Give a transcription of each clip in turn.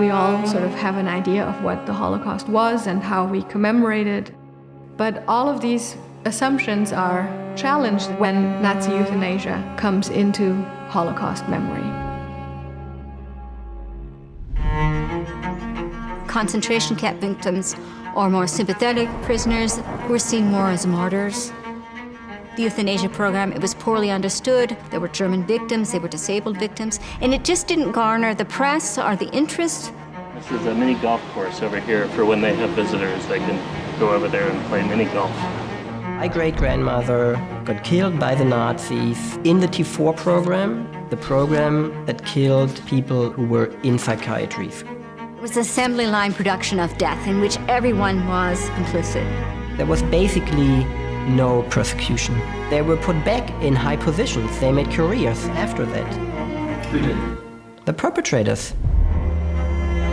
we all sort of have an idea of what the Holocaust was and how we commemorate it. But all of these assumptions are challenged when Nazi euthanasia comes into Holocaust memory. Concentration camp victims or more sympathetic prisoners were seen more as martyrs. The euthanasia program, it was poorly understood. There were German victims, they were disabled victims, and it just didn't garner the press or the interest. This is a mini golf course over here for when they have visitors. They can go over there and play mini golf. My great-grandmother got killed by the Nazis in the T4 program, the program that killed people who were in psychiatry. It was an assembly line production of death in which everyone was complicit. There was basically no persecution. They were put back in high positions. They made careers after that. Who did? The perpetrators.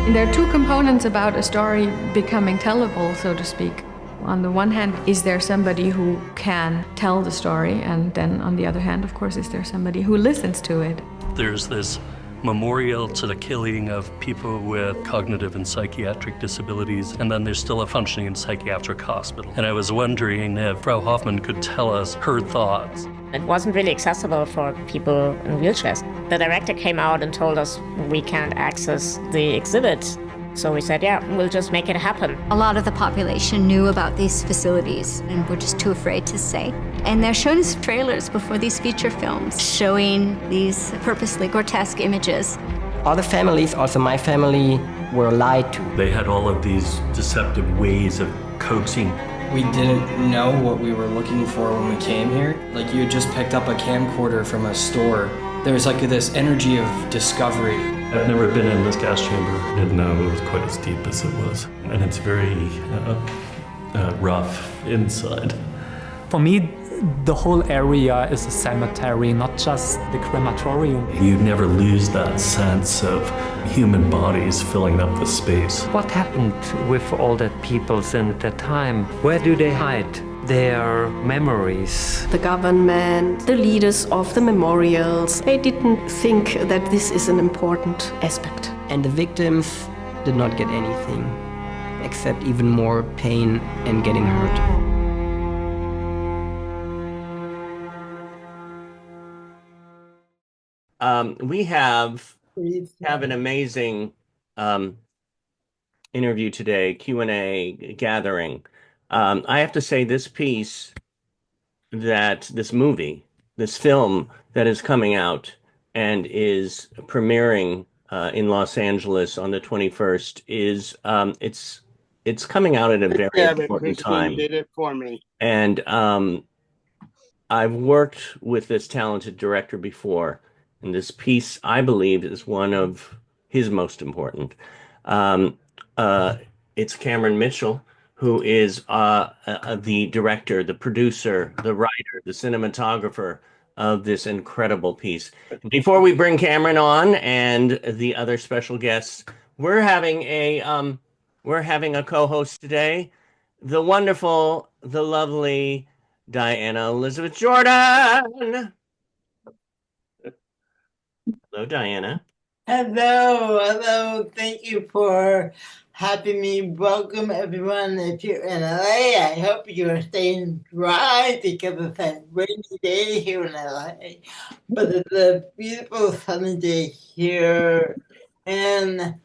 And there are two components about a story becoming tellable, so to speak. On the one hand, is there somebody who can tell the story? And then on the other hand, of course, is there somebody who listens to it? There's this memorial to the killing of people with cognitive and psychiatric disabilities, and then there's still a functioning psychiatric hospital. And I was wondering if Frau Hoffmann could tell us her thoughts. It wasn't really accessible for people in wheelchairs. The director came out and told us we can't access the exhibit. So we said, yeah, we'll just make it happen. A lot of the population knew about these facilities and were just too afraid to say. And they're shown as trailers before these feature films, showing these purposely grotesque images. Other families, also my family, were lied to. They had all of these deceptive ways of coaxing. We didn't know what we were looking for when we came here. Like, you had just picked up a camcorder from a store. There was like this energy of discovery. I've never been in this gas chamber. I didn't know it was quite as deep as it was. And it's very rough inside. For me, the whole area is a cemetery, not just the crematorium. You never lose that sense of human bodies filling up the space. What happened with all the peoples in that time? Where do they hide their memories? The government, the leaders of the memorials, they didn't think that this is an important aspect. And the victims did not get anything, except even more pain and getting hurt. We have an amazing interview today, Q&A gathering. I have to say this piece, this movie, this film that is coming out and is premiering in Los Angeles on the 21st is, it's coming out at a very important time. Did it for me. And I've worked with this talented director before. And this piece, I believe, is one of his most important. It's Cameron Mitchell, who is the director, the producer, the writer, the cinematographer of this incredible piece. Before we bring Cameron on and the other special guests, we're having a co-host today, the wonderful, the lovely Diana Elizabeth Jordan. Hello, Diana. Hello. Thank you for having me. Welcome, everyone. If you're in LA, I hope you're staying dry because it's a rainy day here in LA. But it's a beautiful sunny day here. And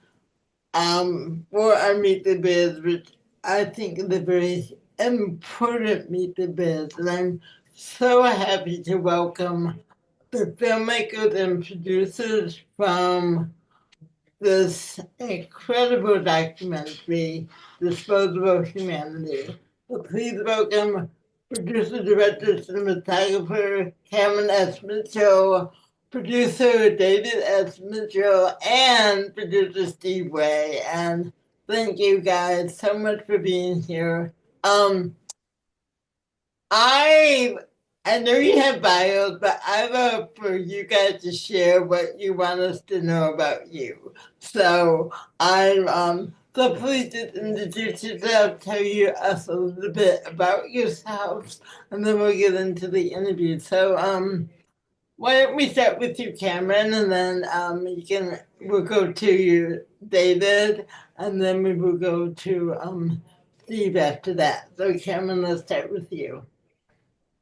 for our Meet the Biz, which I think is a very important Meet the Biz, and I'm so happy to welcome the filmmakers and producers from this incredible documentary, Disposable Humanity. So please welcome producer, director, cinematographer Cameron S. Mitchell, producer David S. Mitchell, and producer Steve Way. And thank you guys so much for being here. I know you have bios, but I love for you guys to share what you want us to know about you. So so please just introduce yourself, tell us a little bit about yourselves, and then we'll get into the interview. So Why don't we start with you, Cameron, and then we'll go to you, David, and then we will go to Steve after that. So Cameron, let's start with you.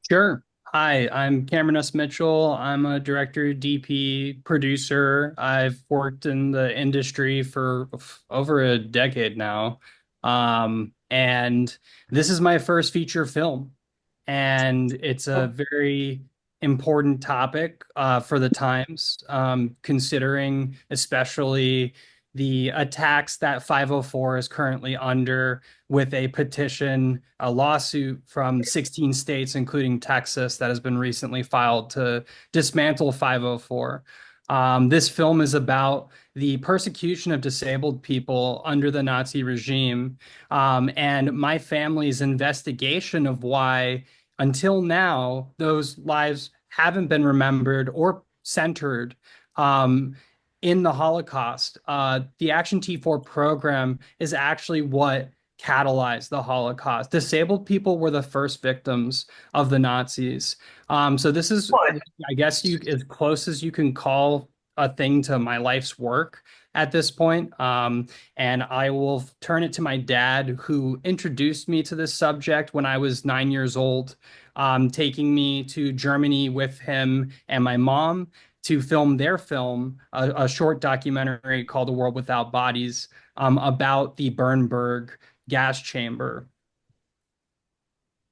Sure. Hi, I'm Cameron S. Mitchell. I'm a director, DP, producer. I've worked in the industry for over a decade now. And this is my first feature film. And it's a very important topic for the times, considering especially the attacks that 504 is currently under, with a petition, a lawsuit from 16 states, including Texas, that has been recently filed to dismantle 504. This film is about the persecution of disabled people under the Nazi regime, and my family's investigation of why, until now, those lives haven't been remembered or centered in the Holocaust. The Action T4 program is actually what catalyzed the Holocaust. Disabled people were the first victims of the Nazis. So this is, I guess, as close as you can call a thing to my life's work at this point. And I will turn it to my dad, who introduced me to this subject when I was 9 years old, taking me to Germany with him and my mom to film their film, a short documentary called A World Without Bodies, about the Bernburg gas chamber.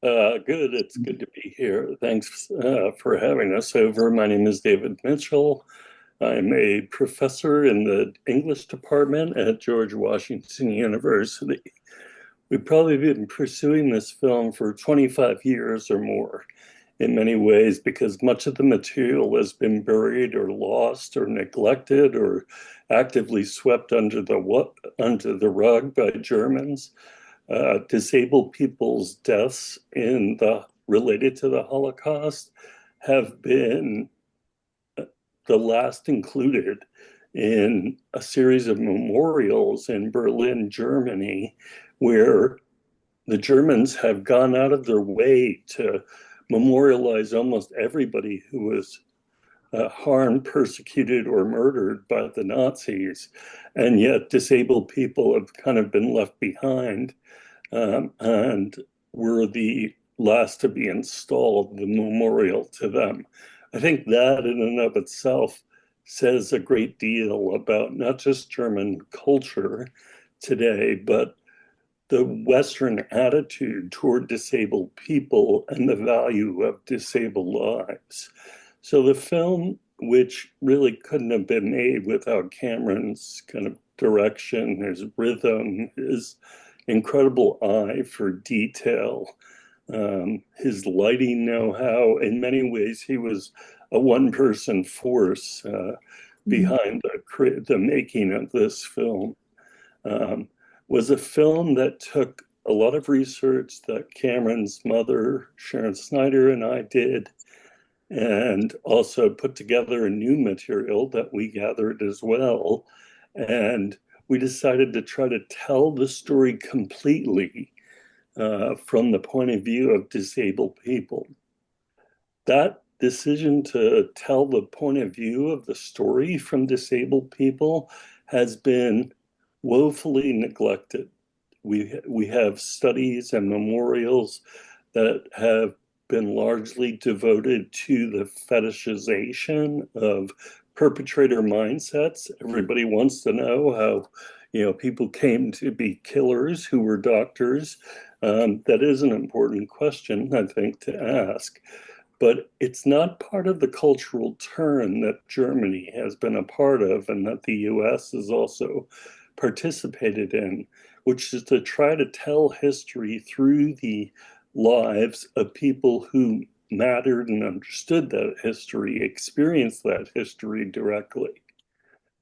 Good. It's good to be here. Thanks for having us over. My name is David Mitchell. I'm a professor in the English department at George Washington University. We've probably been pursuing this film for 25 years or more, in many ways, because much of the material has been buried or lost or neglected or actively swept under the rug by Germans. Disabled people's deaths related to the Holocaust have been the last included in a series of memorials in Berlin, Germany, where the Germans have gone out of their way to memorialize almost everybody who was harmed, persecuted, or murdered by the Nazis. And yet disabled people have kind of been left behind, and were the last to be installed, the memorial to them. I think that in and of itself says a great deal about not just German culture today, but the Western attitude toward disabled people and the value of disabled lives. So the film, which really couldn't have been made without Cameron's kind of direction, his rhythm, his incredible eye for detail, his lighting know-how. In many ways, he was a one-person force behind the making of this film. Was a film that took a lot of research that Cameron's mother, Sharon Snyder, and I did, and also put together a new material that we gathered as well. And we decided to try to tell the story completely from the point of view of disabled people. That decision to tell the point of view of the story from disabled people has been woefully neglected. We have studies and memorials that have been largely devoted to the fetishization of perpetrator mindsets. Everybody wants to know how, people came to be killers who were doctors. That is an important question, I think, to ask. But it's not part of the cultural turn that Germany has been a part of, and that the US has also participated in, which is to try to tell history through the lives of people who mattered and understood that history, experienced that history directly.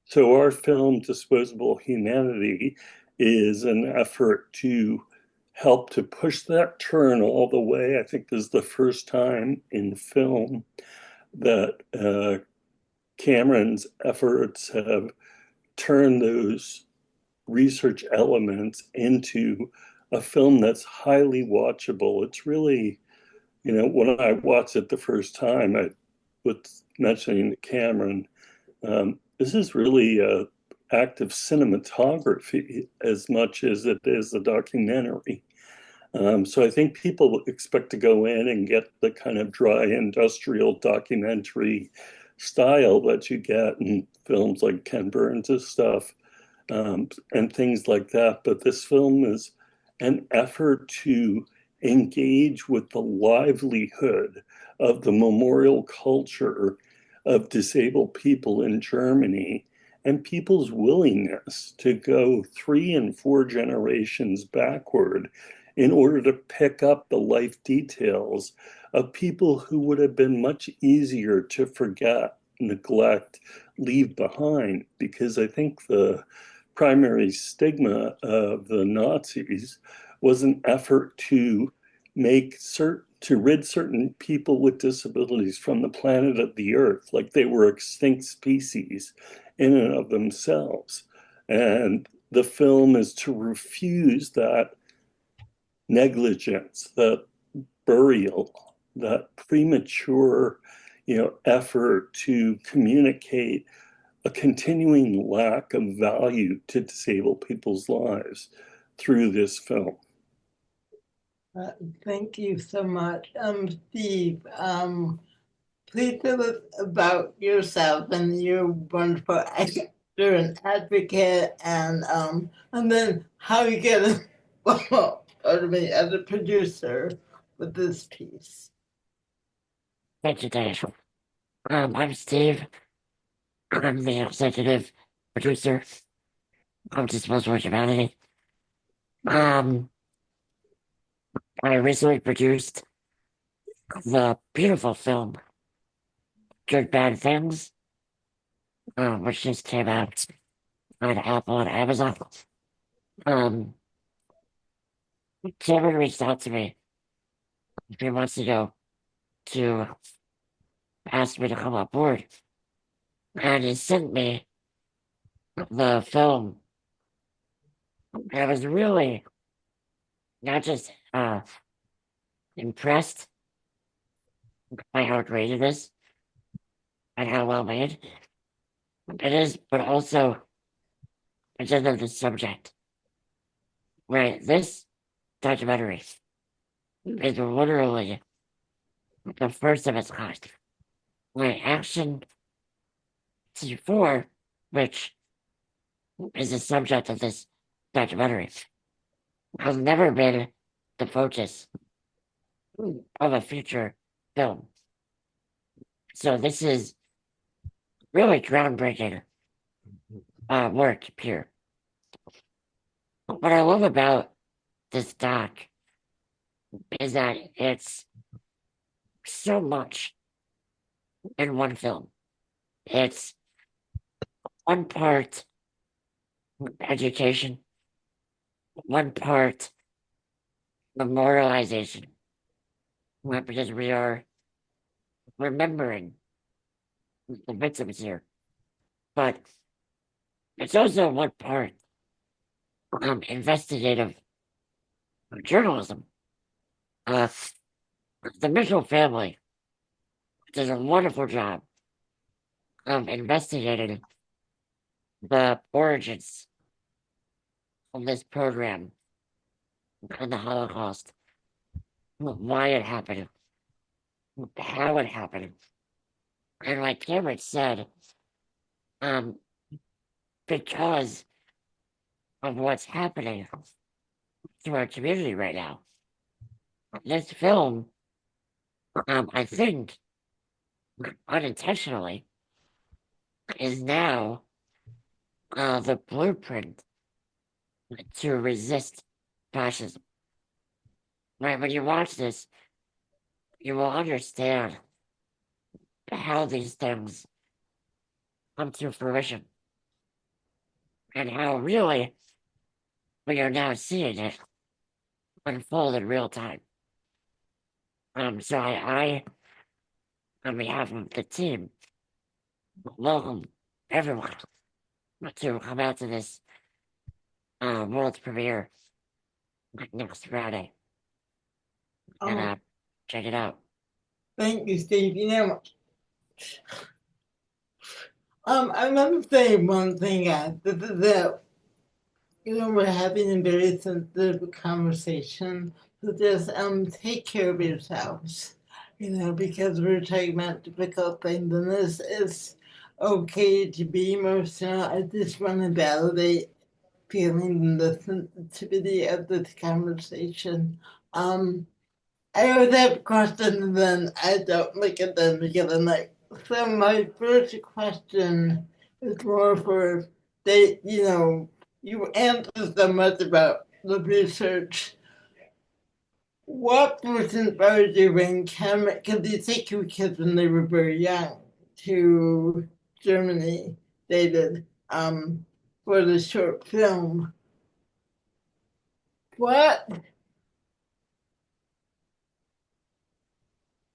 So our film, Disposable Humanity, is an effort to help to push that turn all the way. I think this is the first time in film that Cameron's efforts have turned those research elements into a film that's highly watchable. It's really, when I watched it the first time, what's mentioning to Cameron, this is really active cinematography as much as it is a documentary. So I think people expect to go in and get the kind of dry industrial documentary style that you get in films like Ken Burns' stuff, and things like that. But this film is an effort to engage with the livelihood of the memorial culture of disabled people in Germany and people's willingness to go 3 and 4 generations backward in order to pick up the life details of people who would have been much easier to forget, neglect, leave behind. Because I think the primary stigma of the Nazis was an effort to rid certain people with disabilities from the planet of the earth, like they were extinct species in and of themselves. And the film is to refuse that negligence, that burial, that premature, effort to communicate a continuing lack of value to disabled people's lives through this film. Thank you so much. Steve, please tell us about yourself and your wonderful actor and advocate, and then how you get as a producer with this piece. Thank you, Dave. I'm Steve. I'm the executive producer of Disposable Humanity. I recently produced the beautiful film Good Bad Things, which just came out on Apple and Amazon. Cameron reached out to me a few months ago to ask me to come on board, and he sent me the film. I was really not just impressed by how great it is and how well made it is, but also because of the subject. Right, this documentary is literally the first of its kind. Right, Action T4, which is the subject of this documentary, has never been the focus of a feature film. So this is really groundbreaking work here. What I love about this doc is that it's so much in one film. It's one part education, one part memorialization, because we are remembering the victims here. But it's also one part investigative journalism. The Mitchell family does a wonderful job of investigating the origins of this program and the Holocaust, why it happened, how it happened. And like Cameron said, because of what's happening to our community right now, this film, I think, unintentionally, is now the blueprint to resist fascism. Right, when you watch this, you will understand how these things come to fruition and how really we are now seeing it unfold in real time. So I, on behalf of the team, welcome everyone to come out to this world premiere next Friday and check it out. Thank you, Steve. I want to say one thing, that we're having a very sensitive conversation. So just take care of yourselves. Because we're talking about difficult things, and this is okay to be emotional. I just want to validate feeling the sensitivity of this conversation. I always have questions and then I don't look at them because I'm like, so my first question is more for they, you answer so much about the research. What was inspired you when because you take your kids when they were very young to Germany, they did, for the short film. What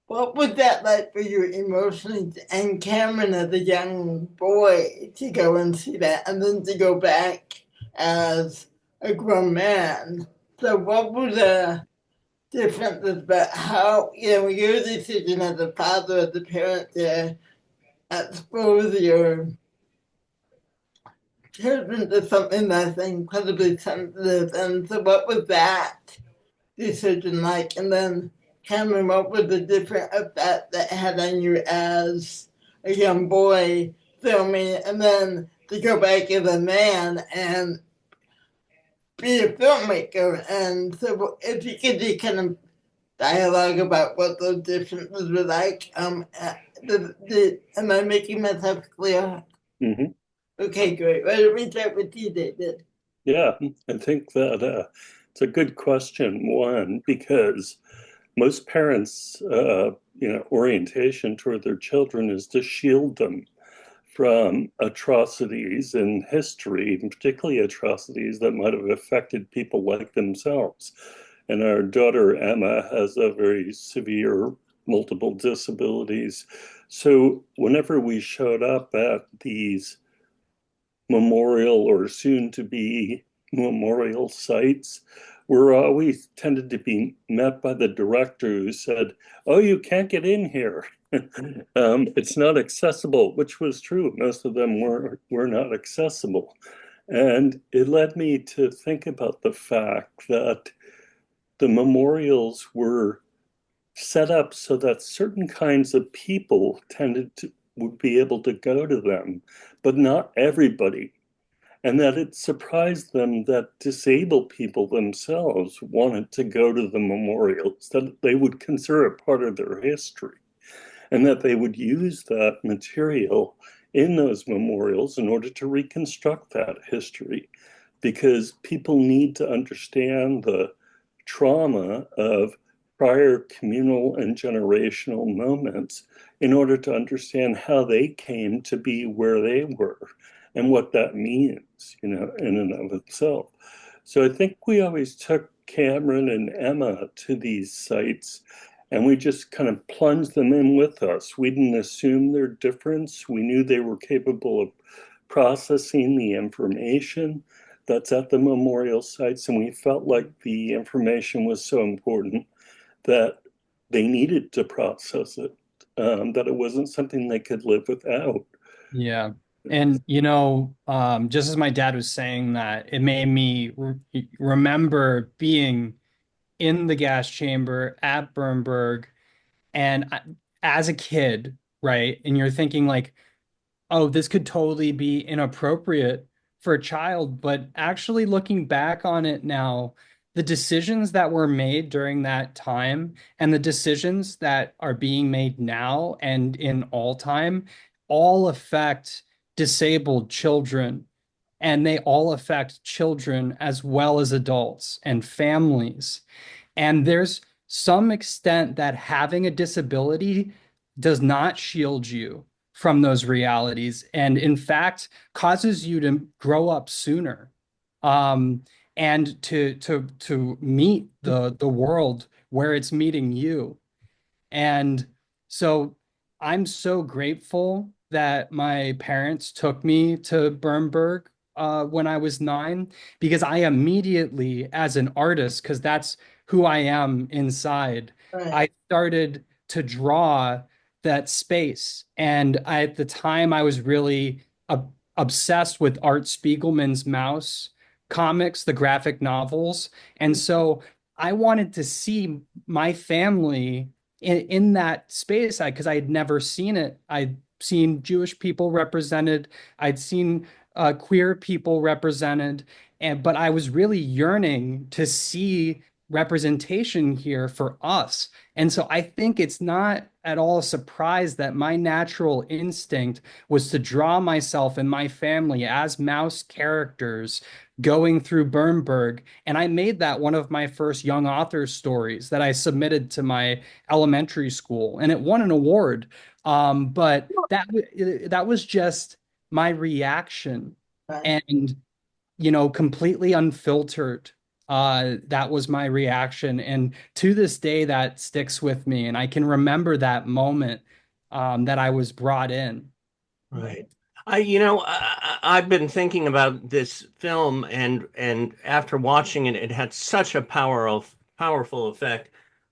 was that like for you emotionally and Cameron as a young boy to go and see that and then to go back as a grown man? So what were the differences about how, your decision as a father, as a parent to expose your children to something that's incredibly sensitive? And so what was that decision like? And then Cameron, what was the different effect that had on you as a young boy filming, and then to go back as a man and be a filmmaker? And so, if you could do kind of dialogue about what those differences were like, am I making myself clear? Mm-hmm. Okay, great. Why don't we start with you, David? Yeah, I think that it's a good question. One, because most parents, orientation toward their children is to shield them from atrocities in history, and particularly atrocities that might have affected people like themselves. And our daughter Emma has a very severe multiple disabilities. So whenever we showed up at these memorial or soon to be memorial sites, we're always tended to be met by the director who said, "Oh, you can't get in here." It's not accessible, which was true. Most of them were not accessible. And it led me to think about the fact that the memorials were set up so that certain kinds of people would be able to go to them, but not everybody. And that it surprised them that disabled people themselves wanted to go to the memorials, that they would consider it part of their history, and that they would use that material in those memorials in order to reconstruct that history, because people need to understand the trauma of prior communal and generational moments in order to understand how they came to be where they were and what that means, in and of itself. So I think we always took Cameron and Emma to these sites and we just kind of plunged them in with us. We didn't assume their difference. We knew they were capable of processing the information that's at the memorial sites, and we felt like the information was so important that they needed to process it, that it wasn't something they could live without. Yeah. And, just as my dad was saying that, it made me remember being in the gas chamber at Bernberg. And as a kid, right? And you're thinking like, oh, this could totally be inappropriate for a child. But actually looking back on it now, the decisions that were made during that time and the decisions that are being made now and in all time all affect disabled children. And they all affect children as well as adults and families. And there's some extent that having a disability does not shield you from those realities, and in fact causes you to grow up sooner, and to meet the world where it's meeting you. And so I'm so grateful that my parents took me to Bernberg when I was 9, because I immediately, as an artist, because that's who I am inside, Right. I started to draw that space. And at the time, I was really obsessed with Art Spiegelman's Mouse comics, the graphic novels. And so I wanted to see my family in that space because I had never seen it. I'd seen Jewish people represented. I'd seen queer people represented. But I was really yearning to see representation here for us. And so I think it's not at all a surprise that my natural instinct was to draw myself and my family as mouse characters going through Bernberg. And I made that one of my first young authors stories that I submitted to my elementary school, and it won an award. But that was just my reaction. And completely unfiltered. That was my reaction. And to this day, that sticks with me. And I can remember that moment that I was brought in. Right. I've been thinking about this film, and after watching it, it had such a powerful effect.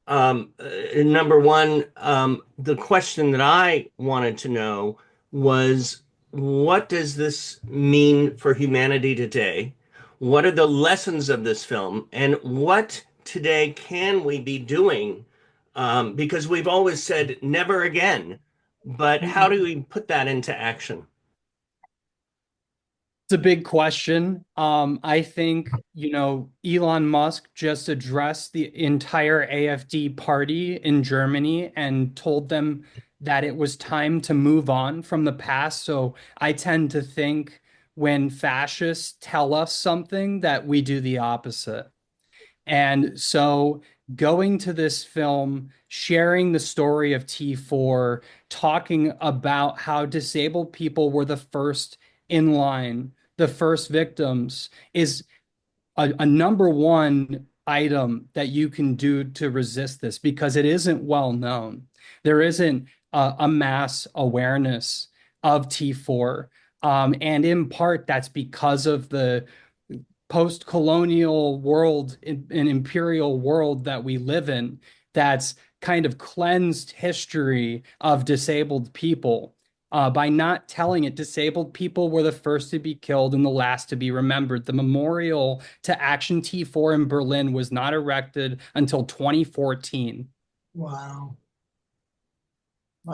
Number one, the question that I wanted to know was, what does this mean for humanity today? What are the lessons of this film? And what today can we be doing? Because we've always said never again, but how do we put that into action? It's a big question. I think, Elon Musk just addressed the entire AfD party in Germany and told them that it was time to move on from the past. So I tend to think when fascists tell us something that we do the opposite. And so going to this film, sharing the story of T4, talking about how disabled people were the first in line, the first victims, is a number one item that you can do to resist this, because it isn't well known. There isn't a mass awareness of T4. And in part, that's because of the post-colonial world, an imperial world that we live in, that's kind of cleansed history of disabled people. By not telling it, disabled people were the first to be killed and the last to be remembered. The memorial to Action T4 in Berlin was not erected until 2014. Wow.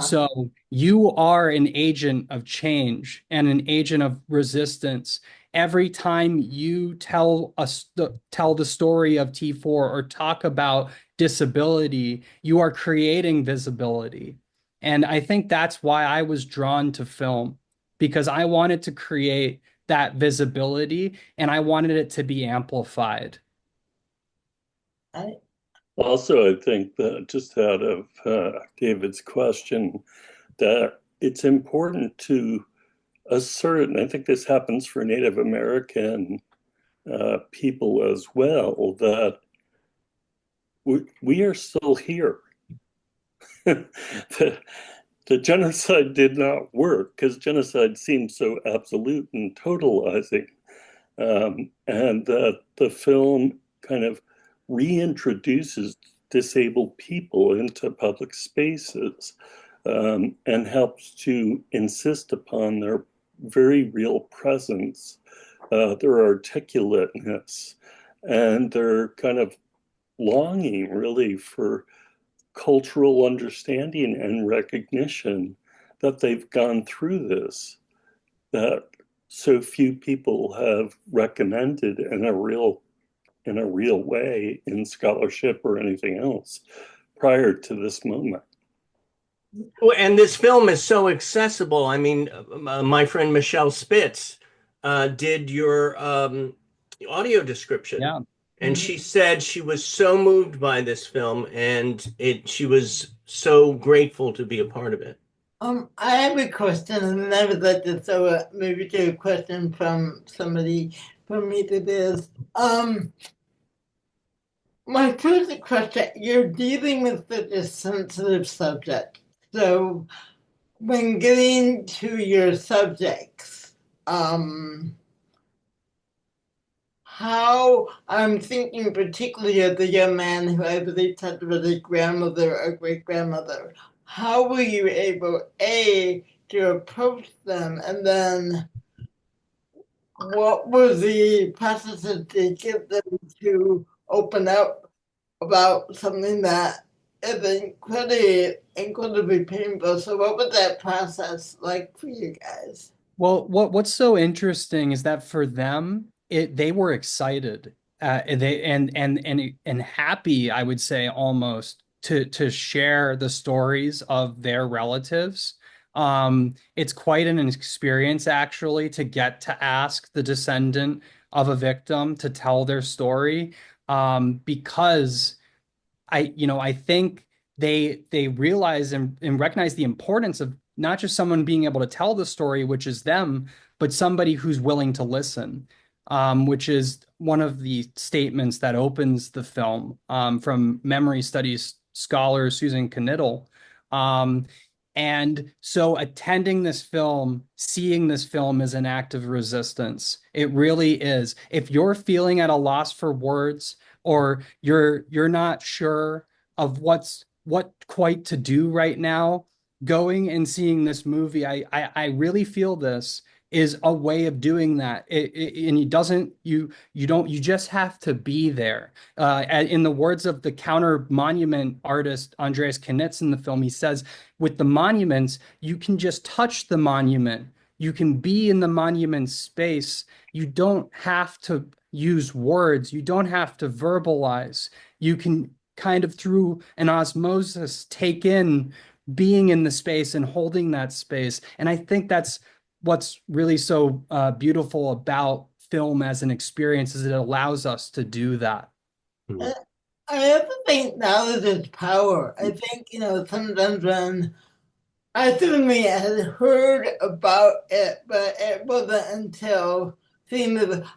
So you are an agent of change and an agent of resistance. Every time you tell the story of T4 or talk about disability, you are creating visibility. And I think that's why I was drawn to film, because I wanted to create that visibility and I wanted it to be amplified. Also, I think that just out of David's question, that it's important to assert, and I think this happens for Native American people as well, that we are still here. The genocide did not work because genocide seems so absolute and totalizing. And that the film kind of reintroduces disabled people into public spaces and helps to insist upon their very real presence, their articulateness, and their kind of longing really for cultural understanding and recognition that they've gone through this, that so few people have recommended in a real way in scholarship or anything else prior to this moment. And this film is so accessible. I mean, my friend Michelle Spitz did your audio description. Yeah. And she said she was so moved by this film, and she was so grateful to be a part of it. I have a question, and I would like to throw maybe get a question from somebody from Meet the Biz. My first question: you're dealing with such a sensitive subject, so when getting to your subjects, how I'm thinking particularly of the young man who I believe talked about his grandmother or great grandmother. how were you able, A, to approach them, and then what was the processes to get them to open up about something that is incredibly painful? So what was that process like for you guys? Well, what's so interesting is that for them, they were excited, and happy, I would say, almost to share the stories of their relatives. It's quite an experience actually to get to ask the descendant of a victim to tell their story, because I think they realize and recognize the importance of not just someone being able to tell the story, which is them, but somebody who's willing to listen, which is one of the statements that opens the film, from memory studies scholar Susan Knittel. And so attending this film, seeing this film is an act of resistance. It really is. If you're feeling at a loss for words, or you're not sure of what quite to do right now, going and seeing this movie, I really feel this is a way of doing that. And you just have to be there. In the words of the counter monument artist Andreas Knitz in the film, he says, with the monuments, you can just touch the monument. You can be in the monument space. You don't have to use words. You don't have to verbalize. You can kind of through an osmosis take in being in the space and holding that space. And I think that's what's really so beautiful about film as an experience, is it allows us to do that. I also think knowledge is power. I think, sometimes when I certainly had heard about it, but it wasn't until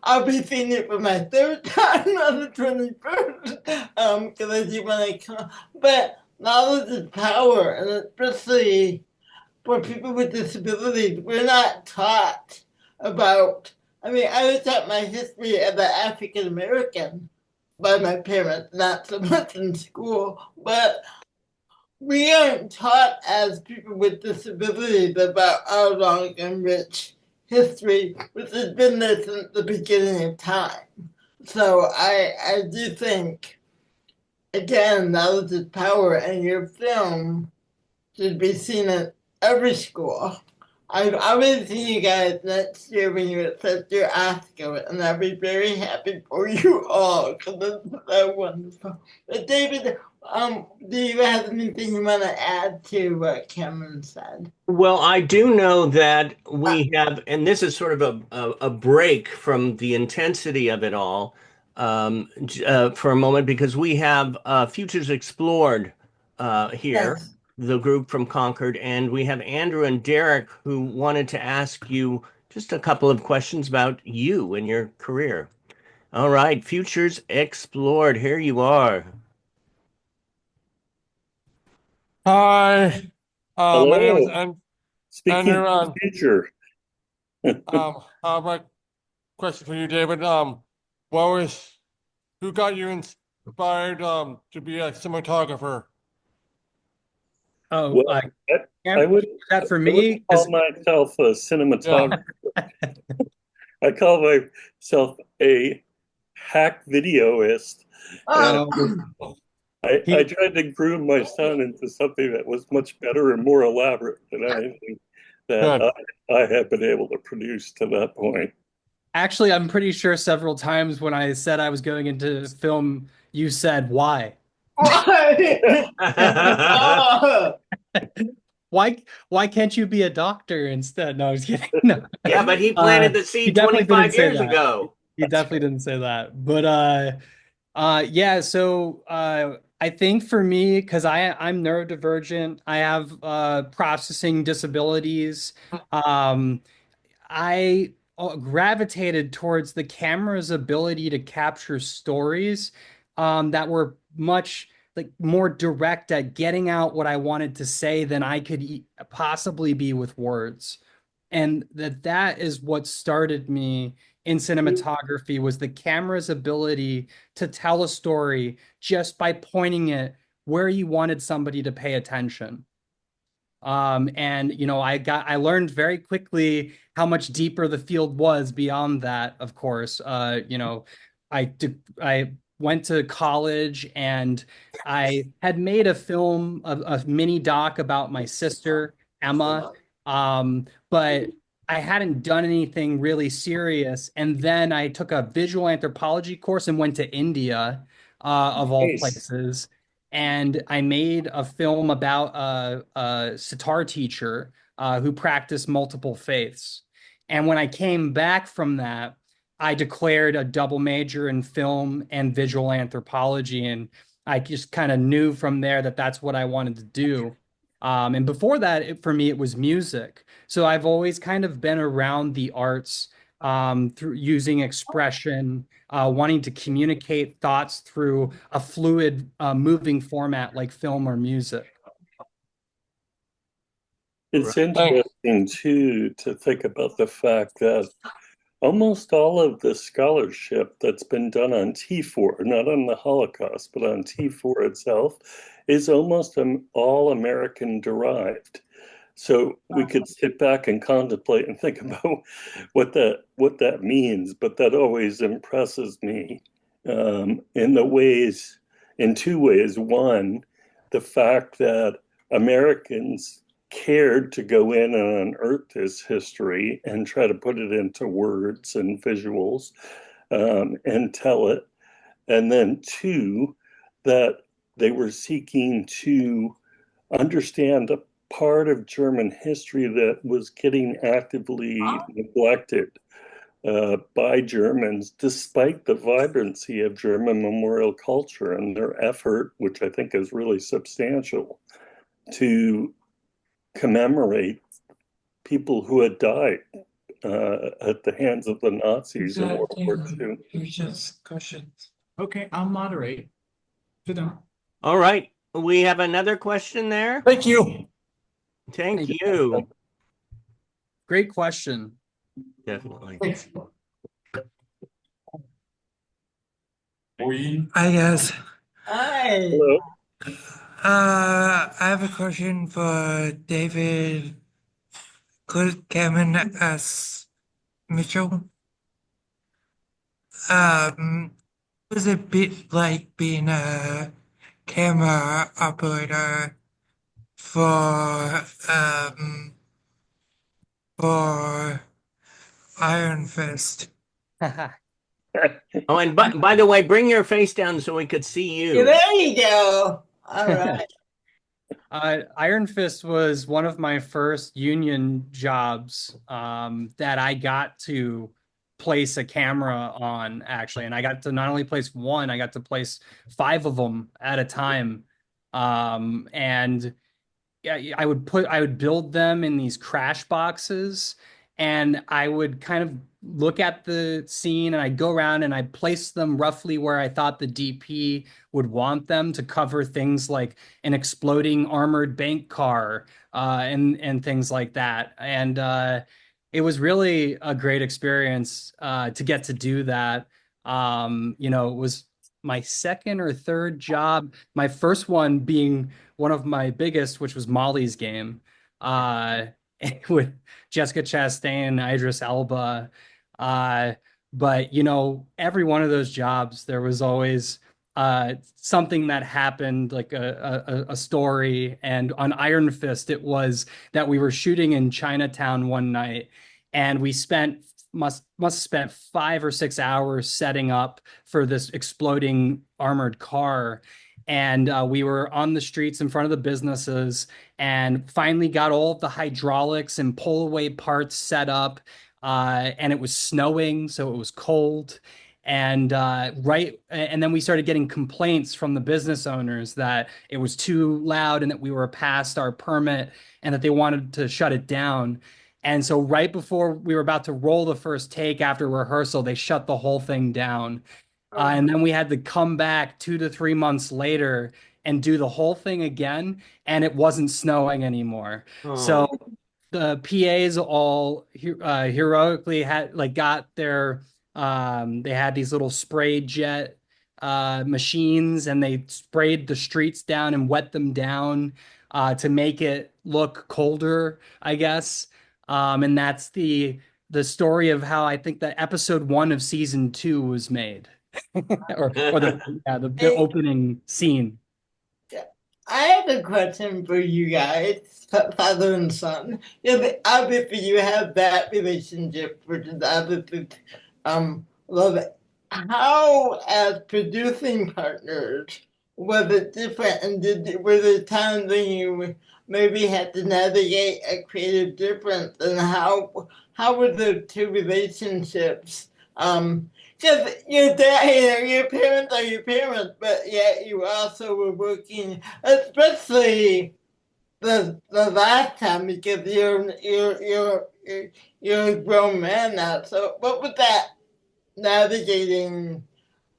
I'll be seeing it for my third time on the 21st, because I do want to come. But knowledge is power, and especially for people with disabilities, we're not taught about. I was taught my history as an African American by my parents, not so much in school, but we aren't taught as people with disabilities about our long and rich history, which has been there since the beginning of time. So I do think, again, knowledge is power, and your film should be seen at every school. I will see you guys next year when you accept your Oscar, and I'll be very happy for you all, because it's so wonderful. But David, do you have anything you want to add to what Cameron said? Well, I do know that we have, and this is sort of a break from the intensity of it all, for a moment, because we have Futures Explored here. Yes. The group from Concord, and we have Andrew and Derek who wanted to ask you just a couple of questions about you and your career. All right, Futures Explored, here you are. Hi, my name is Andrew. Speaking of the future. My question for you, David. Who got you inspired to be a cinematographer? Oh, well, I would that for me call myself a cinematographer. Yeah. I call myself a hack videoist. I tried to groom my son into something that was much better and more elaborate than anything that I have been able to produce to that point. Actually, I'm pretty sure several times when I said I was going into film, you said, why? Why can't you be a doctor instead? No, I was kidding. No. Yeah, but he planted the seed 25 years ago. He definitely didn't say that. But yeah, so I think for me, because I'm neurodivergent, I have processing disabilities. I gravitated towards the camera's ability to capture stories that were much more direct at getting out what I wanted to say than I could possibly be with words. And that is what started me in cinematography, was the camera's ability to tell a story just by pointing it where you wanted somebody to pay attention. And I learned very quickly how much deeper the field was beyond that. Of course, I went to college and I had made a film, a mini doc about my sister Emma, but I hadn't done anything really serious. And then I took a visual anthropology course and went to India, of all places. And I made a film about a sitar teacher who practiced multiple faiths. And when I came back from that, I declared a double major in film and visual anthropology. And I just kind of knew from there that that's what I wanted to do. And before that, for me, it was music. So I've always kind of been around the arts, through using expression, wanting to communicate thoughts through a fluid, moving format like film or music. It's interesting too to think about the fact that almost all of the scholarship that's been done on T4, not on the Holocaust, but on T4 itself, is almost all American derived. So we could sit back and contemplate and think about what that means, but that always impresses me in two ways. One, the fact that Americans cared to go in and unearth this history and try to put it into words and visuals, and tell it. And then two, that they were seeking to understand a part of German history that was getting actively neglected by Germans, despite the vibrancy of German memorial culture and their effort, which I think is really substantial, to commemorate people who had died at the hands of the Nazis in World War II. Just questions. Okay, I'll moderate. Sit down. All right. We have another question there. Thank you. Thank you. Great question. Definitely. Hi, guys. Hi. Hello. I have a question for David. Could Cameron as Mitchell? Was it a bit like being a camera operator for Iron Fist? Oh, and by the way, bring your face down so we could see you. There you go. All right. Iron Fist was one of my first union jobs, that I got to place a camera on, actually. And I got to not only place one, I got to place 5 of them at a time. And I would build them in these crash boxes, and I would kind of look at the scene and I'd go around and I'd place them roughly where I thought the DP would want them to cover things like an exploding armored bank car, and things like that. And it was really a great experience to get to do that. It was my second or third job, my first one being one of my biggest, which was Molly's Game, with Jessica Chastain and Idris Elba. But every one of those jobs, there was always something that happened, like a story. And on Iron Fist, it was that we were shooting in Chinatown one night, and we must have spent 5 or 6 hours setting up for this exploding armored car. And we were on the streets in front of the businesses and finally got all of the hydraulics and pull away parts set up. And it was snowing, so it was cold. And then we started getting complaints from the business owners that it was too loud and that we were past our permit and that they wanted to shut it down. And so right before we were about to roll the first take after rehearsal, they shut the whole thing down. And then we had to come back 2 to 3 months later and do the whole thing again, and it wasn't snowing anymore. Oh. So the PAs all heroically got their, they had these little spray jet machines, and they sprayed the streets down and wet them down to make it look colder, I guess. And that's the story of how I think that episode 1 of season 2 was made, or the opening scene. I have a question for you guys, father and son. Obviously, you have that relationship, which is obviously love it. How, as producing partners, was it different? And were there times when you maybe had to navigate a creative difference? And how were the two relationships? Because your dad, your parents are your parents, but yet you also were working, especially the last time, because you're a grown man now. So what was that navigating,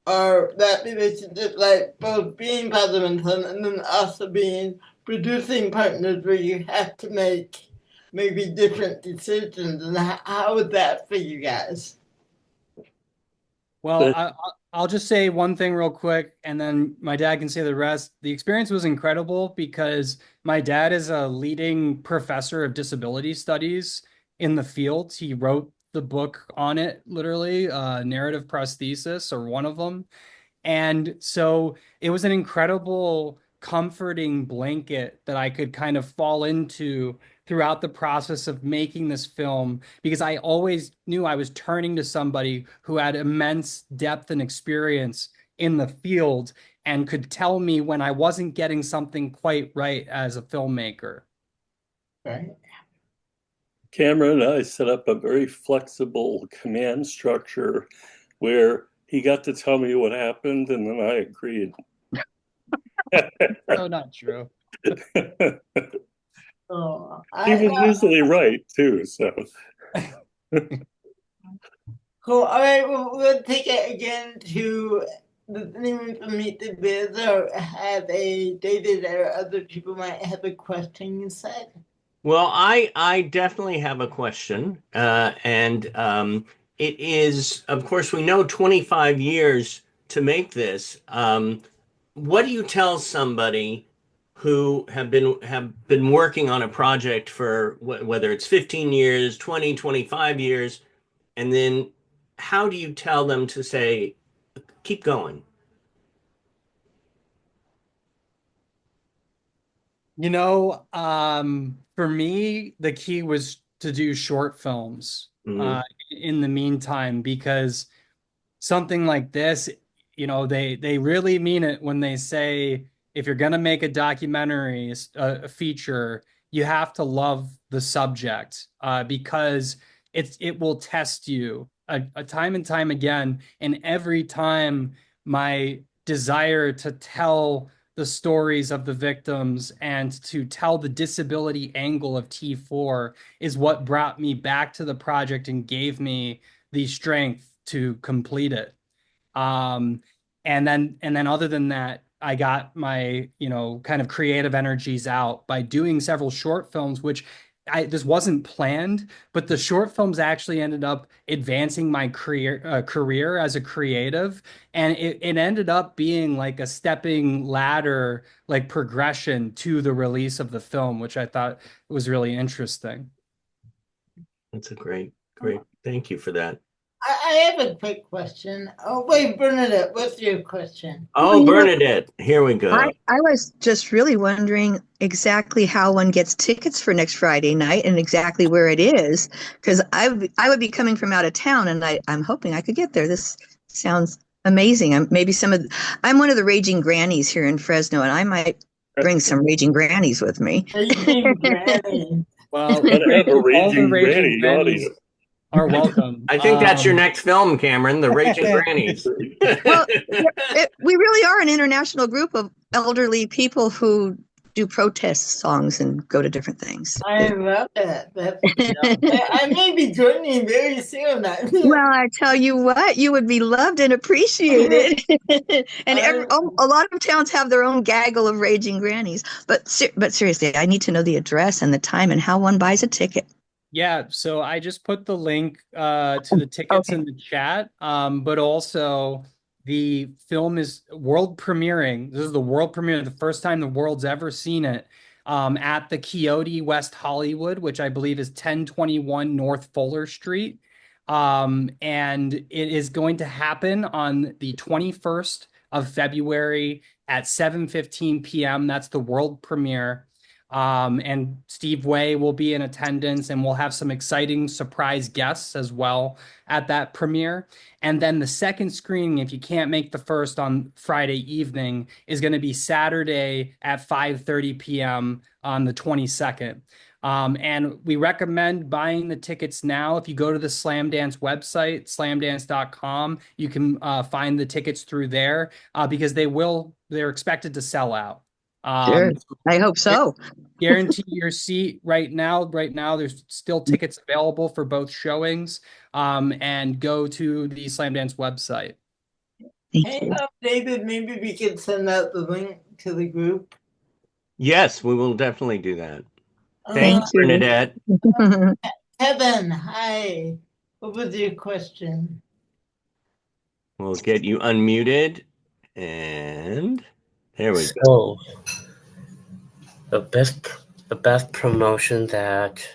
or that relationship like, both being father and son, and then also being producing partners where you have to make maybe different decisions, and how was that for you guys? Well, I'll just say one thing real quick, and then my dad can say the rest. The experience was incredible because my dad is a leading professor of disability studies in the field. He wrote the book on it, literally, narrative prosthesis, or one of them. And so it was an incredible, comforting blanket that I could kind of fall into throughout the process of making this film, because I always knew I was turning to somebody who had immense depth and experience in the field and could tell me when I wasn't getting something quite right as a filmmaker. Right. Cameron and I set up a very flexible command structure where he got to tell me what happened and then I agreed. No, not true. Oh, He was usually right too, so. Cool. All right, we'll take it again to the anyone from Meet the Biz, or have a David or other people might have a question you said. Well, I definitely have a question, and it is, of course, we know 25 years to make this. What do you tell somebody who have been working on a project for whether it's 15 years, 20, 25 years, and then how do you tell them to say, keep going? You know, for me, the key was to do short films in the meantime, because something like this, you know, they really mean it when they say, if you're going to make a documentary, a feature, you have to love the subject, because it will test you a time and time again. And every time, my desire to tell the stories of the victims and to tell the disability angle of T4 is what brought me back to the project and gave me the strength to complete it. And then other than that, I got my, you know, kind of creative energies out by doing several short films, which this wasn't planned, but the short films actually ended up advancing my career as a creative. And it ended up being like a stepping ladder, like progression to the release of the film, which I thought was really interesting. That's a great. Thank you for that. I have a quick question. Oh, wait, Bernadette, what's your question? Oh, Bernadette, here we go. I was just really wondering exactly how one gets tickets for next Friday night and exactly where it is, because I would be coming from out of town, and I'm hoping I could get there. This sounds amazing. I'm one of the raging grannies here in Fresno, and I might bring some raging grannies with me. Raging grannies. Well, have a raging granny audience. Are welcome. I think that's your next film, Cameron, The Raging Grannies. Well, we really are an international group of elderly people who do protest songs and go to different things. I love it. I may be joining very soon. Well, I tell you what, you would be loved and appreciated. And a lot of towns have their own gaggle of raging grannies. But seriously, I need to know the address and the time and how one buys a ticket. Yeah, so I just put the link to the tickets in the chat, but also The film is world premiering. This is the world premiere, the first time the world's ever seen it, at the Quixote, West Hollywood, which I believe is 1021 North Fuller Street. And it is going to happen on the 21st of February at 7:15 p.m. That's the world premiere. And Steve Way will be in attendance, and we'll have some exciting surprise guests as well at that premiere. And then the second screening, if you can't make the first on Friday evening, is going to be Saturday at 5:30 p.m. on the 22nd. And we recommend buying the tickets now. If you go to the SLAMDANCE website, slamdance.com, you can find the tickets through there because they're expected to sell out. Sure. I hope so. Guarantee your seat right now. Right now, there's still tickets available for both showings. And go to the SLAMDANCE website. Hey, David, maybe we can send out the link to the group. Yes, we will definitely do that. Thank Thanks, you. Bernadette. Kevin, hi. What was your question? We'll get you unmuted, and there we go. The best promotion that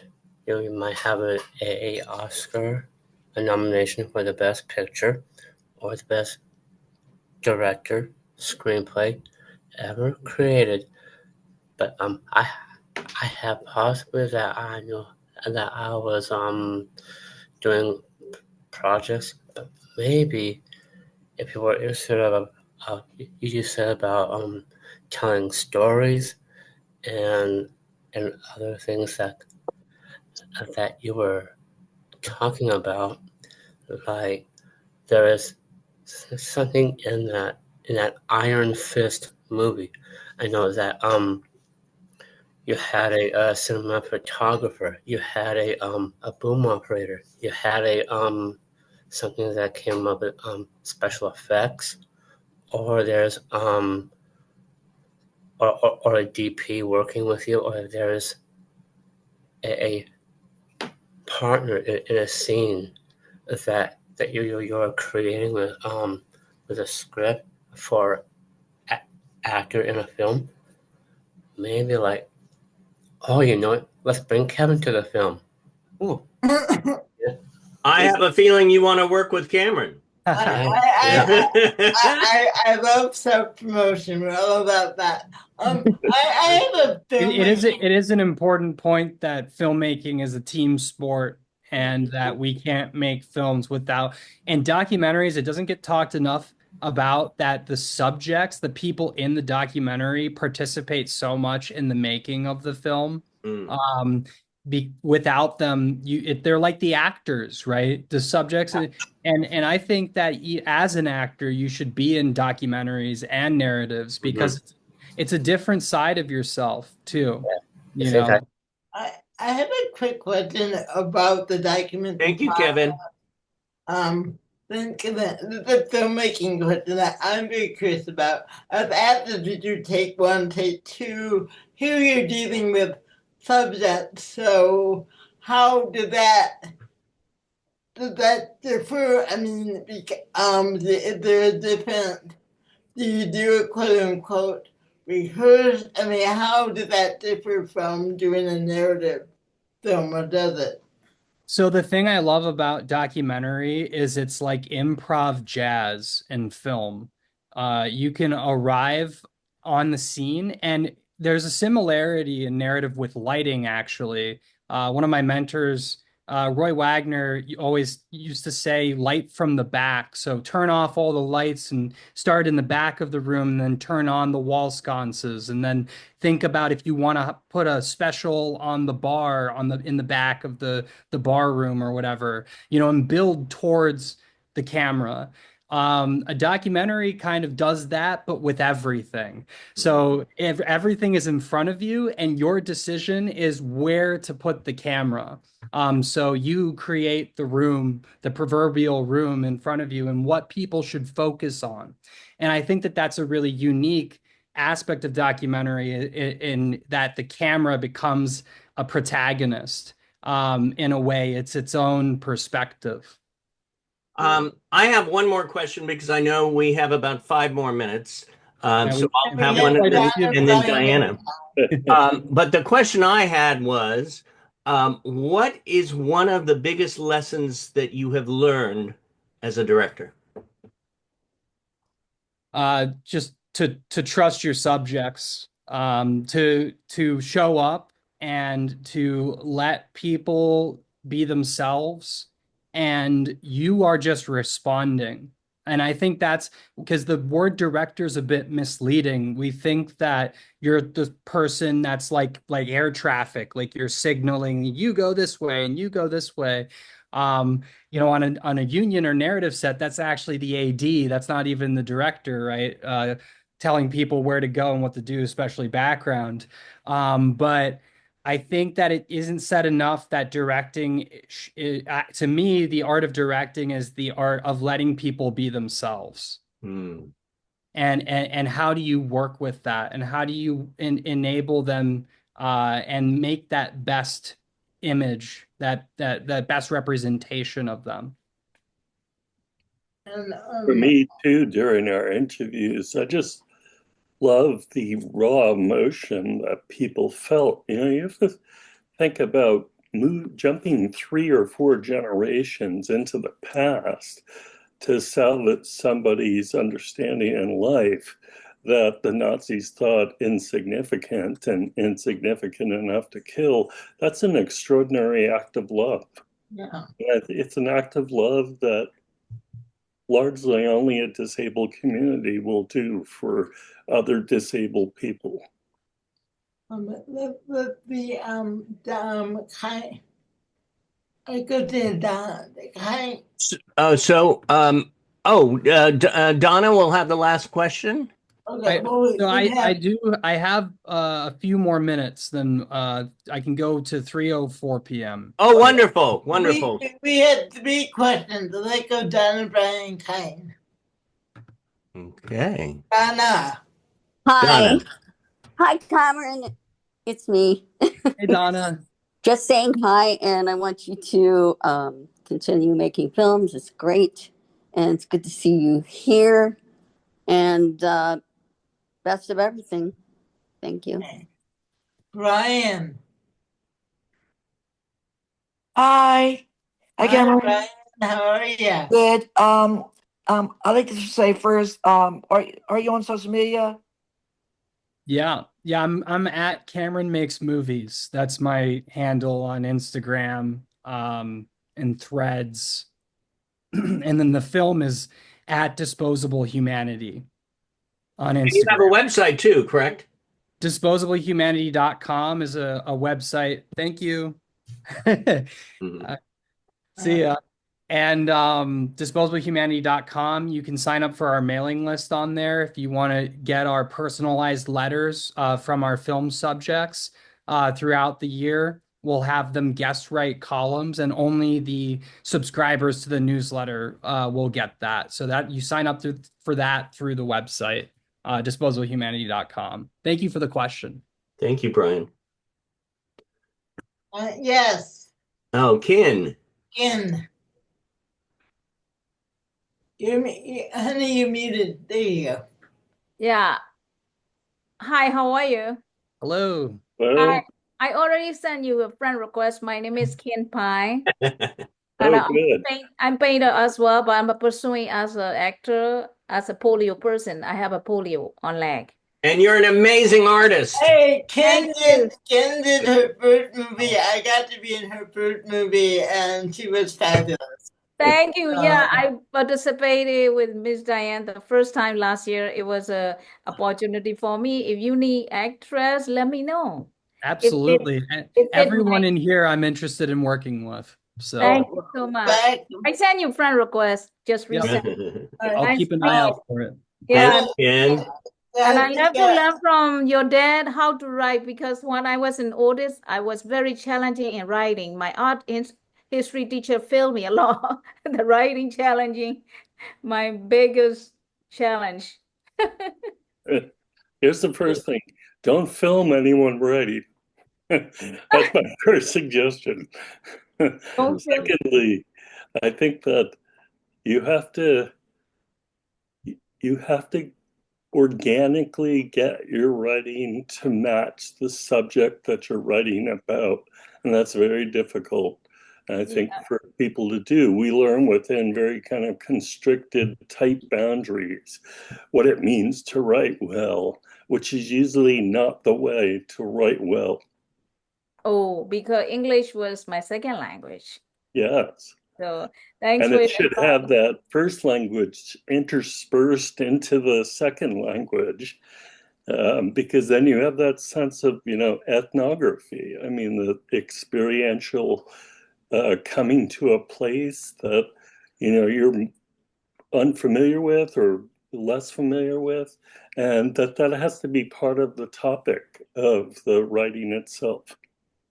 you might have a Oscar, a nomination for the best picture or the best director screenplay ever created. But I have possibly that I know that I was doing projects, but maybe if you were interested you said about telling stories and other things that you were talking about, like there is something in that Iron Fist movie. I know that you had a cinematographer, you had a boom operator, you had a something that came up with special effects, or there's or a DP working with you, or there's a partner in a scene that you're creating with a script for actor in a film. Maybe like, oh, you know what? Let's bring Kevin to the film. Ooh. I have a feeling you want to work with Cameron. I love self-promotion. We're all about that. I have a film. It is an important point that filmmaking is a team sport, and that we can't make films without. And documentaries, it doesn't get talked enough about that. The subjects, the people in the documentary, participate so much in the making of the film. Without them, they're like the actors, right? The subjects, and I think that as an actor, you should be in documentaries and narratives because it's a different side of yourself too. You know. I have a quick question about the document. Thank you, Kevin. The filmmaking question that I'm very curious about. As actors, did you take one, take two? Here you're dealing with subjects, so how does that differ? I mean, is there a different? Do you do a quote unquote rehearse? I mean, how does that differ from doing a narrative film, or does it? So the thing I love about documentary is it's like improv jazz in film. You can arrive on the scene, and there's a similarity in narrative with lighting, actually. One of my mentors, Roy Wagner, always used to say light from the back. So turn off all the lights and start in the back of the room, and then turn on the wall sconces, and then think about if you want to put a special on the bar in the back of the bar room or whatever, and build towards the camera. A documentary kind of does that, but with everything. So if everything is in front of you and your decision is where to put the camera. So you create the room, the proverbial room in front of you, and what people should focus on. And I think that that's a really unique aspect of documentary in that the camera becomes a protagonist. In a way, it's its own perspective. I have one more question because I know we have about 5 more minutes. Yeah, So I'll we have have one quite a few. and then Diana. But the question I had was, what is one of the biggest lessons that you have learned as a director? Just to trust your subjects, to show up and to let people be themselves, and you are just responding. And I think that's because the word director is a bit misleading. We think that you're the person that's like air traffic, like you're signaling you go this way and you go this way. On a union or narrative set, that's actually the AD. That's not even the director, right? Telling people where to go and what to do, especially background. But I think that it isn't said enough that directing, to me, the art of directing is the art of letting people be themselves. And how do you work with that? And how do you enable them and make that best image, that best representation of them? And, For me too, during our interviews, I just love the raw emotion that people felt. You have to think about jumping 3 or 4 generations into the past to salvage somebody's understanding in life that the Nazis thought insignificant and insignificant enough to kill. That's an extraordinary act of love. Yeah. It's an act of love that largely only a disabled community will do for other disabled people. I go to Donna. Donna will have the last question. Okay, I have a few more minutes, then I can go to 3:04 p.m. Oh, wonderful, wonderful. We had 3 questions. Let's go Donna, Brian, KHIN. Okay. Donna. Hi. Donna. Hi, Cameron. It's me. Hey, Donna. Just saying hi, and I want you to continue making films. It's great, and it's good to see you here. And best of everything. Thank you. Brian. Hi. Hi, Cameron. Brian. How are you? Good. I'd like to say first, are you on social media? Yeah, I'm at Cameron Makes Movies. That's my handle on Instagram, and Threads. And then the film is at Disposable Humanity on Instagram. And you have a website too, correct? Disposablehumanity.com is a website. Thank you. See ya. And disposablehumanity.com, you can sign up for our mailing list on there if you want to get our personalized letters from our film subjects throughout the year. We'll have them guest write columns, and only the subscribers to the newsletter will get that. So that you sign up for that through the website, disposablehumanity.com. Thank you for the question. Thank you, Brian. Yes. Oh, KHIN. KHIN. Honey, you're muted. There you go. Yeah. Hi, how are you? Hello. I already sent you a friend request. My name is KHIN Pai. Good. I'm painter as well, but I'm pursuing as an actor, as a polio person. I have a polio on leg. And you're an amazing artist. Hey, KHIN did her first movie. I got to be in her first movie, and she was fabulous. Thank you. Yeah, I participated with Miss Diane the first time last year. It was a opportunity for me. If you need actress, let me know. Absolutely. Everyone in here I'm interested in working with. So thank you so much. I sent you friend request just recently. I'll keep an eye out for it. Yeah. And I have to learn from your dad how to write, because when I was in Otis, I was very challenging in writing. My art history teacher failed me a lot. The writing challenging, my biggest challenge. Here's the first thing. Don't film anyone writing. That's my first suggestion. Secondly, I think that you have to organically get your writing to match the subject that you're writing about. And that's very difficult, I think, for people to do. We learn within very kind of constricted, tight boundaries what it means to write well, which is usually not the way to write well. Oh, because English was my second language. Yes. So thanks And for it should have that first language interspersed into the second language, because then you have that sense of, ethnography. I mean, the experiential coming to a place that, you're unfamiliar with or less familiar with, and that has to be part of the topic of the writing itself.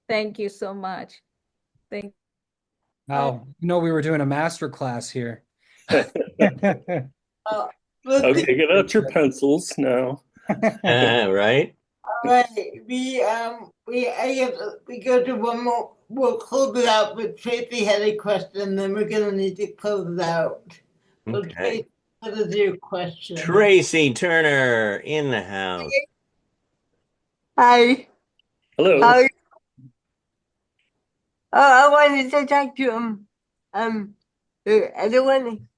Thank you so much. Thank Wow, we were doing a master class here. Okay, get out your pencils now. Right? All right, we go to one more. We'll close it out, but Tracy had a question, then we're gonna need to close it out. So Okay. Tracy, what is your question? Tracy Turner in the house. Hi. Hello. How are you? I wanted to talk to everyone.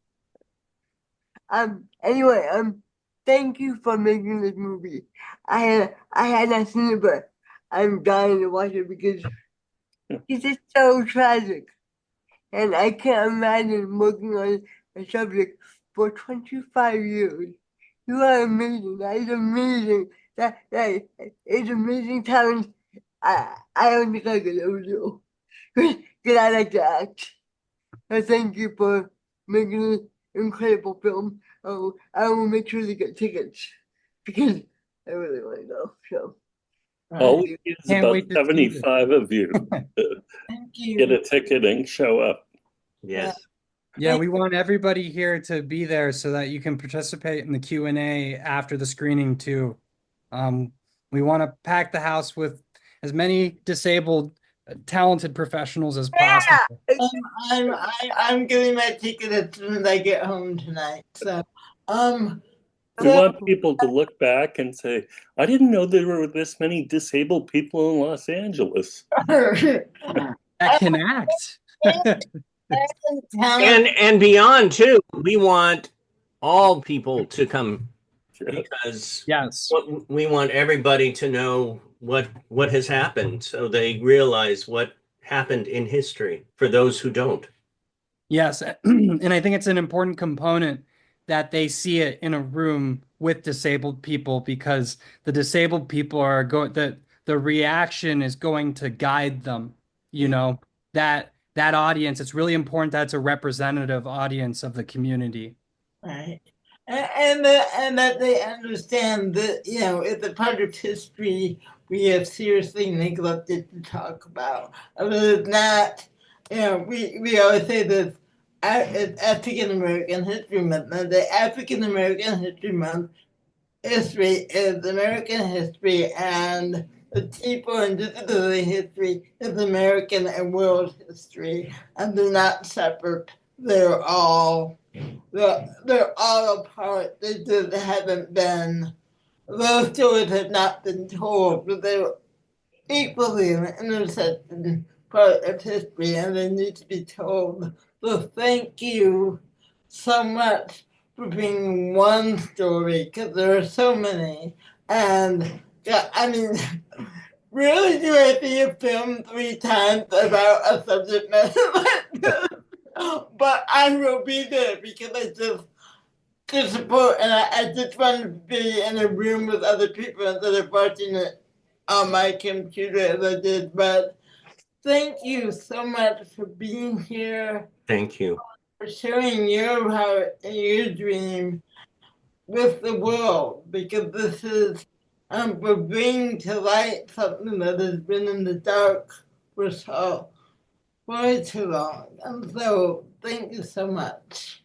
Anyway, thank you for making this movie. I had not seen it, but I'm dying to watch it because it's just so tragic, and I can't imagine working on a subject for 25 years. You are amazing. That is amazing. That is amazing talent. I don't think I could ever do. Because I like to act. And thank you for making an incredible film. Oh, I will make sure to get tickets because I really want to go. So, All we need is Can't about wait to see it. 75 of you to get a ticket and show up. Yes. Yeah, we want everybody here to be there so that you can participate in the Q&A after the screening too. We want to pack the house with as many disabled, talented professionals as possible. I'm getting my ticket as soon as I get home tonight. So, We want people to look back and say, I didn't know there were this many disabled people in Los Angeles. That can act. And beyond too. We want all people to come because we want everybody to know what has happened so they realize what happened in history for those who don't. Yes, and I think it's an important component that they see it in a room with disabled people because the disabled people are the reaction is going to guide them, that audience. It's really important that it's a representative audience of the community. Right. And that they understand that, it's a part of history we have seriously neglected to talk about. Other than that, we always say this, it's African American History Month. Now, the African American History Month history is American history, and the people and disability history is American and world history, and they're not separate. They're all a part. They just haven't been. Those stories have not been told, but they're equally an intersection part of history, and they need to be told. So thank you so much for being one story, because there are so many. And I mean, really, do I see a film 3 times about a subject matter like this? But I will be there because I just to support, and I just want to be in a room with other people instead of watching it on my computer as I did. But thank you so much for being here. Thank you. For sharing your heart and your dream with the world, because this is for bringing to light something that has been in the dark for so way too long. And so thank you so much.